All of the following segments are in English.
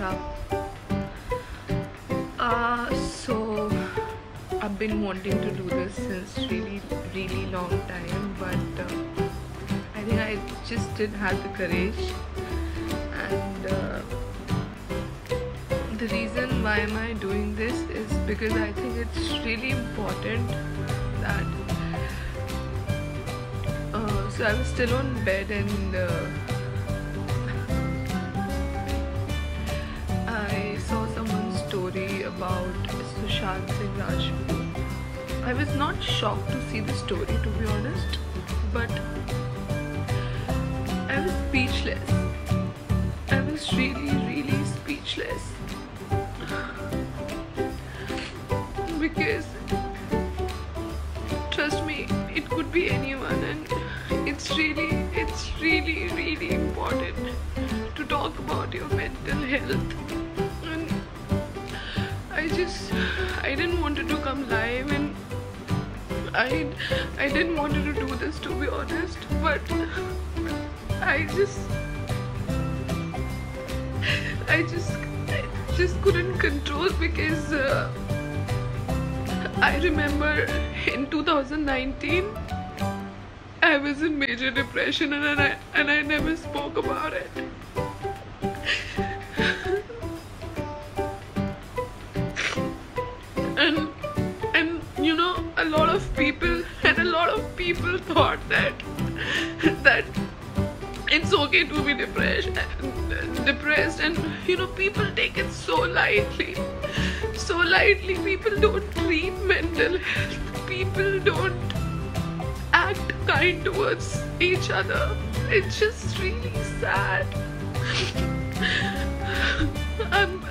up? So I've been wanting to do this since really long time, but I think I just didn't have the courage. And the reason why am I doing this is because I think it's really important that so I was still on bed and I saw someone's story about Sushant Singh Rajput. I was not shocked to see the story, to be honest, but I was speechless. I was really speechless because trust me, it could be anyone, and it's really important to talk about your mental health. And I didn't want to come live, and I didn't want to do this, to be honest, but I just couldn't control because I remember in 2019 I was in major depression and I never spoke about it. and you know, a lot of people thought that it's okay to be depressed, and you know, people take it so lightly. People don't treat mental health, people don't act kind towards each other. It's just really sad. I'm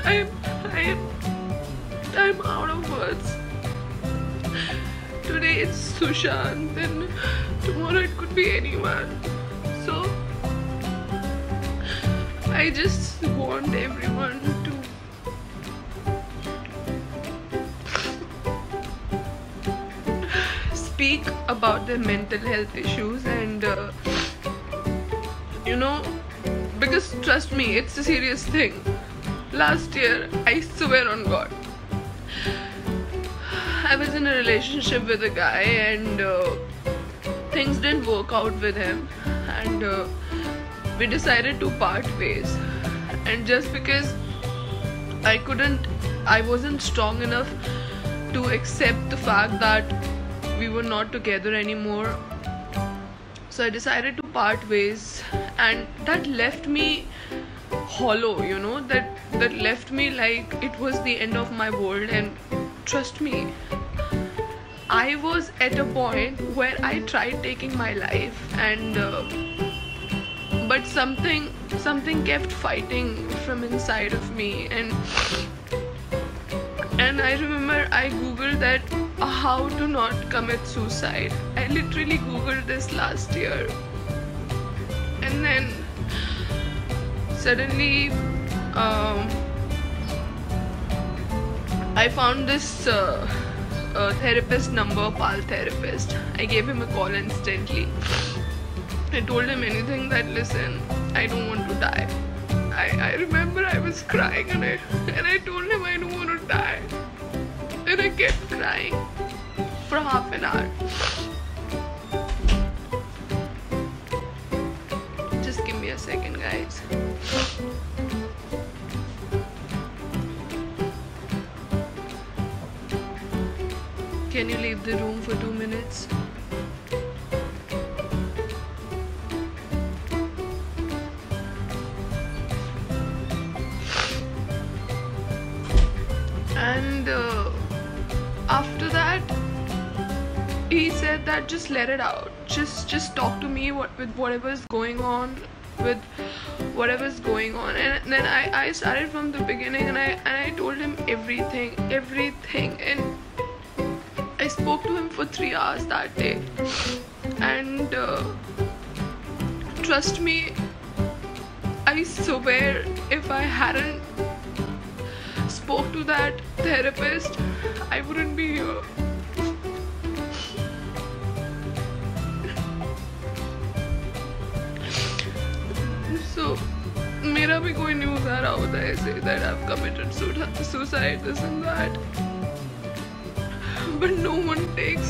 out of words. Today it's Sushant and tomorrow it could be anyone. So I just want everyone to speak about their mental health issues, and you know, because trust me, it's a serious thing. Last year, I swear on God, I was in a relationship with a guy, and things didn't work out with him, and we decided to part ways. And just because I wasn't strong enough to accept the fact that we were not together anymore, so I decided to part ways, and that left me hollow, you know, that left me like it was the end of my world. And trust me, I was at a point where I tried taking my life, and but something kept fighting from inside of me, and I remember I googled that how to not commit suicide. I literally googled this last year, and then suddenly I found this therapist number, Pal therapist. I gave him a call instantly. I told him anything, that listen, I don't want to die. I remember I was crying, and I told him I don't want to die, and I kept crying for half an hour. Just give me a second, guys. Can you leave the room for 2 minutes? And after that, he said that just let it out, just talk to me with whatever's going on, and then I started from the beginning, and I told him everything, and I spoke to him for 3 hours that day. And trust me, I swear, if I hadn't spoke to that therapist, I wouldn't be here. So मेरा भी कोई news आ रहा होता है ऐसे that I've committed suicide, this and that, but no one takes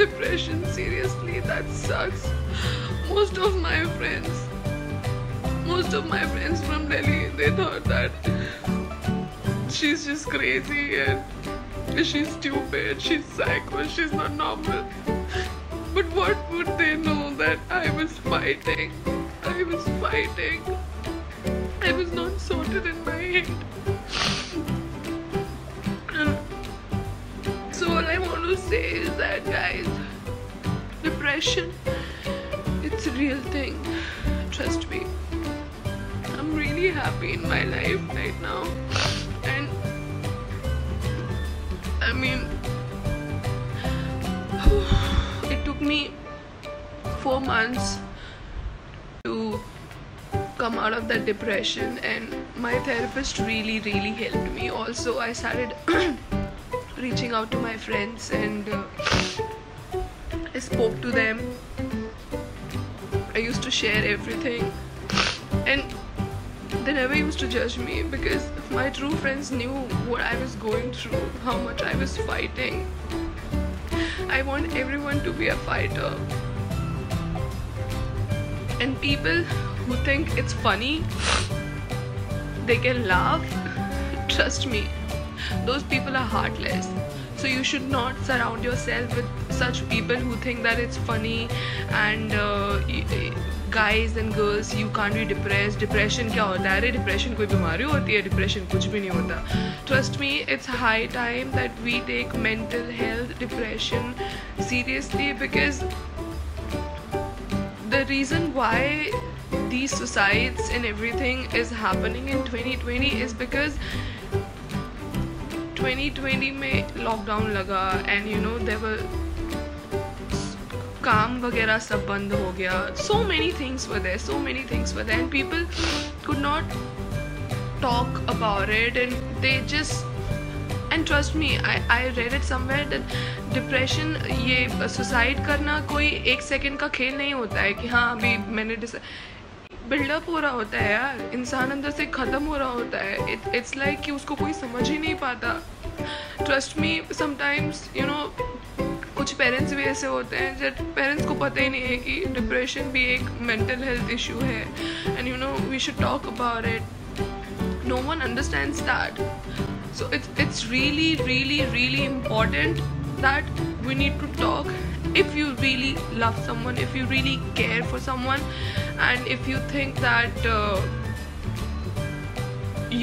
depression seriously. That sucks. Most of my friends from Delhi, they thought that she's just crazy and she's stupid, she's psycho, she's not normal. But what would they know that I was fighting. I was not sorted in my head. So all I want to say is that, guys, depression, it's a real thing. Trust me. I'm really happy in my life right now. And I mean, it took me 4 months to come out of that depression, and my therapist really helped me. Also, I started reaching out to my friends, and I spoke to them. I used to share everything, and they never used to judge me, because my true friends knew what I was going through, how much I was fighting. I want everyone to be a fighter. And people who think it's funny, they can laugh, trust me, those people are heartless. So you should not surround yourself with such people who think that it's funny, and guys and girls, you can't be depressed. Depression क्या होता है? अरे depression कोई बीमारी होती है? Depression कुछ भी नहीं होता. Trust me, it's high time that we take mental health, depression seriously, because the reason why these suicides and everything is happening in 2020 is because 2020 में lockdown लगा, and you know there were काम वगैरह सब बंद हो गया. So many things were there, and people could not talk about it, and they just, and trust me, I read it somewhere that depression, ये suicide करना कोई 1 सेकंड का खेल नहीं होता है कि हाँ अभी मैंने बिल्डअप हो रहा होता है यार, इंसान अंदर से ख़त्म हो रहा होता है. इट्स लाइक कि उसको कोई समझ ही नहीं पाता. Trust me, sometimes you know कुछ पेरेंट्स भी ऐसे होते हैं जब पेरेंट्स को पता ही नहीं है कि डिप्रेशन भी एक मेंटल हेल्थ इशू है, and you know we should talk about it. No one understands that. So it's really important that we need to talk. If you really love someone, if you really care for someone, and if you think that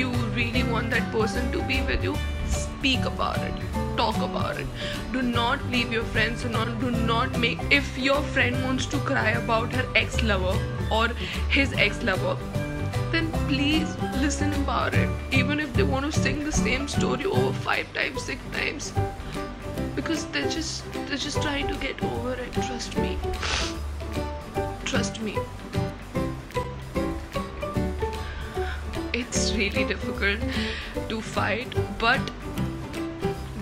you really want that person to be with you, speak about it, talk about it. Do not leave your friends. Do not make, if your friend wants to cry about her ex-lover or his ex-lover, then please listen about it, even if they want to sing the same story over 5 times, 6 times, because they're just trying to get over it. Trust me. It's really difficult to fight, but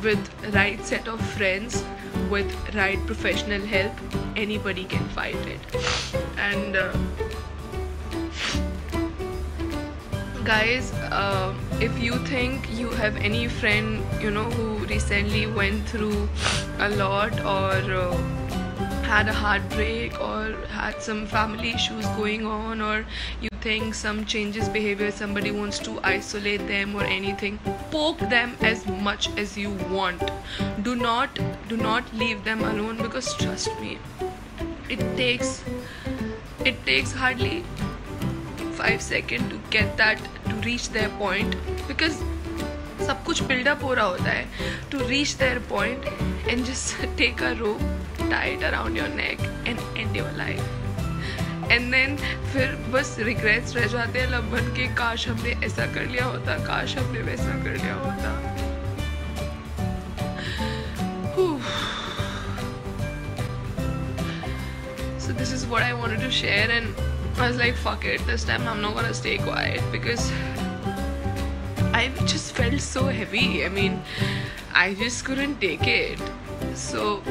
with right set of friends, with right professional help, anybody can fight it. And guys, if you think you have any friend you know who recently went through a lot, or had a heartbreak, or had some family issues going on, or you think some changes behavior, somebody wants to isolate them or anything, poke them as much as you want. Do not leave them alone, because trust me, it takes hardly 5 seconds to get that, to reach their point, because सब कुछ build up हो रहा होता है, to reach their point, and just take a rope, tie it around your neck and end your life. And then फिर बस regrets रह जाते हैं लब बन के, काश हमने ऐसा कर लिया होता, काश हमने वैसा कर लिया होता. So this is what I wanted to share, and I was like, fuck it, this time I'm not gonna stay quiet, because I just felt so heavy. I mean, I just couldn't take it. So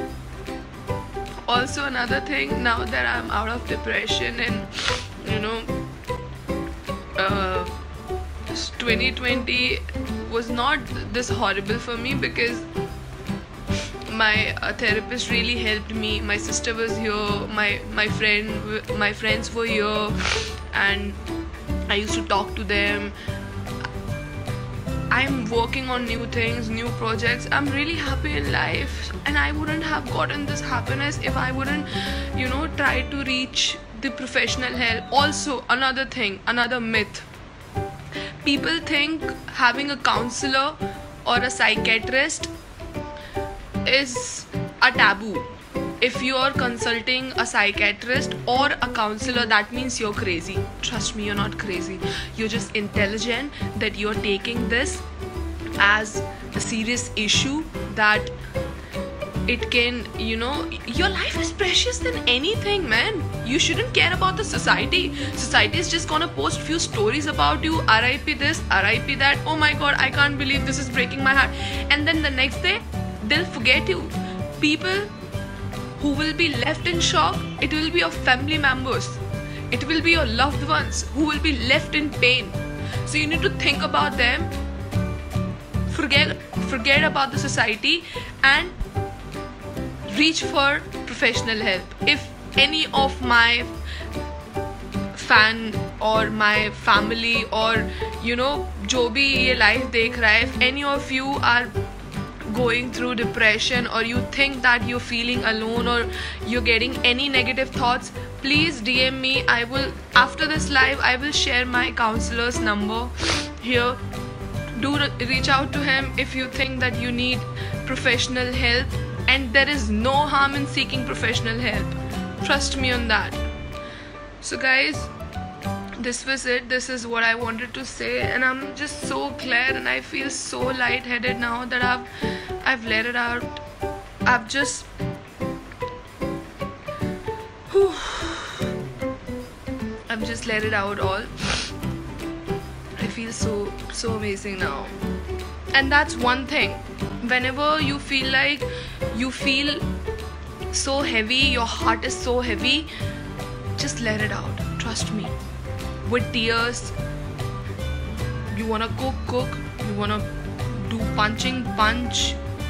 also another thing, now that I'm out of depression, and you know 2020 was not this horrible for me because my therapist really helped me. My sister was here, my friends were here, and I used to talk to them. I'm working on new things, new projects. I'm really happy in life, and I wouldn't have gotten this happiness if I wouldn't, try to reach the professional help. Also, another thing, another myth. People think having a counselor or a psychiatrist is a taboo. If you're consulting a psychiatrist or a counselor, that means you're crazy. Trust me, you're not crazy. You're just intelligent that you're taking this as a serious issue, that it can, your life is precious than anything, man. You shouldn't care about the society. Society is just gonna post few stories about you, RIP this, RIP that, oh my god, I can't believe this is breaking my heart. And then the next day, they'll forget you. People who will be left in shock, it will be your family members, it will be your loved ones who will be left in pain. So you need to think about them, forget about the society, and reach for professional help. If any of my fan or my family or जो भी ये life देख रहा है, if any of you are going through depression, or you think that you're feeling alone, or you're getting any negative thoughts, please DM me. I will, after this live, I will share my counselor's number here. Do reach out to him if you think that you need professional help, and there is no harm in seeking professional help. Trust me on that. So guys, this was it. This is what I wanted to say, and I'm just so glad, and I feel so lightheaded now that I've let it out. I've just let it out all. I feel so amazing now. And that's one thing. Whenever you feel like you feel so heavy, your heart is so heavy, just let it out. Trust me. With tears, you wanna cook, you wanna do punch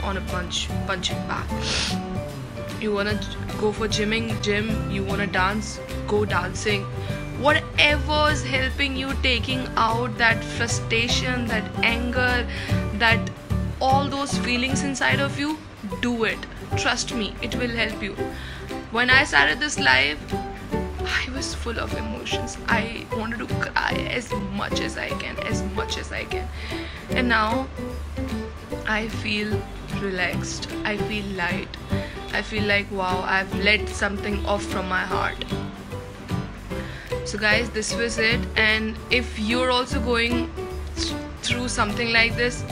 on a punching bag. You wanna go for gym, you wanna dance, go dancing. Whatever is helping you taking out that frustration, that anger, that all those feelings inside of you, do it. Trust me, it will help you. When I started this live, I was full of emotions. I wanted to cry as much as I can. And now I feel relaxed. I feel light. I feel like, wow, I've let something off from my heart. So guys, this was it. And if you're also going through something like this,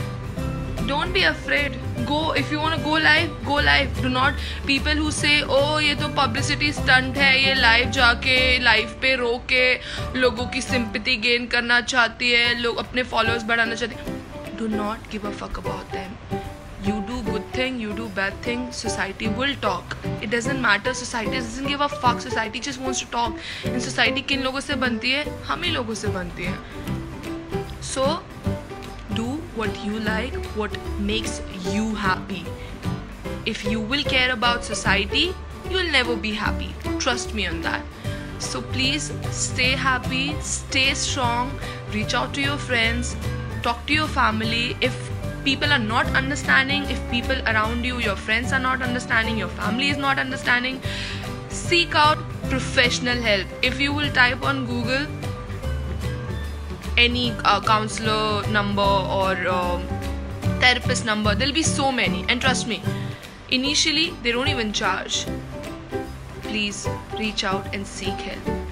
don't be afraid. Go. If you want to go live. Do not, people who say, oh ये तो publicity stunt है, ये live जाके live पे रो के लोगों की sympathy gain करना चाहती है, लोग अपने followers बढ़ाना चाहते हैं, do not give a fuck about them. You do good thing, you do bad thing, society will talk. It doesn't matter. Society doesn't give a fuck. Society just wants to talk. And society किन लोगों से बनती है? हम ही लोगों से बनती है. So do what you like, what makes you happy. If you will care about society, you will never be happy. Trust me on that. So please stay happy, stay strong, reach out to your friends, talk to your family. If people are not understanding, if people around you, your friends are not understanding, your family is not understanding, seek out professional help. If you will type on Google any counselor number or therapist number, there'll be so many. And trust me, initially they don't even charge. Please reach out and seek help.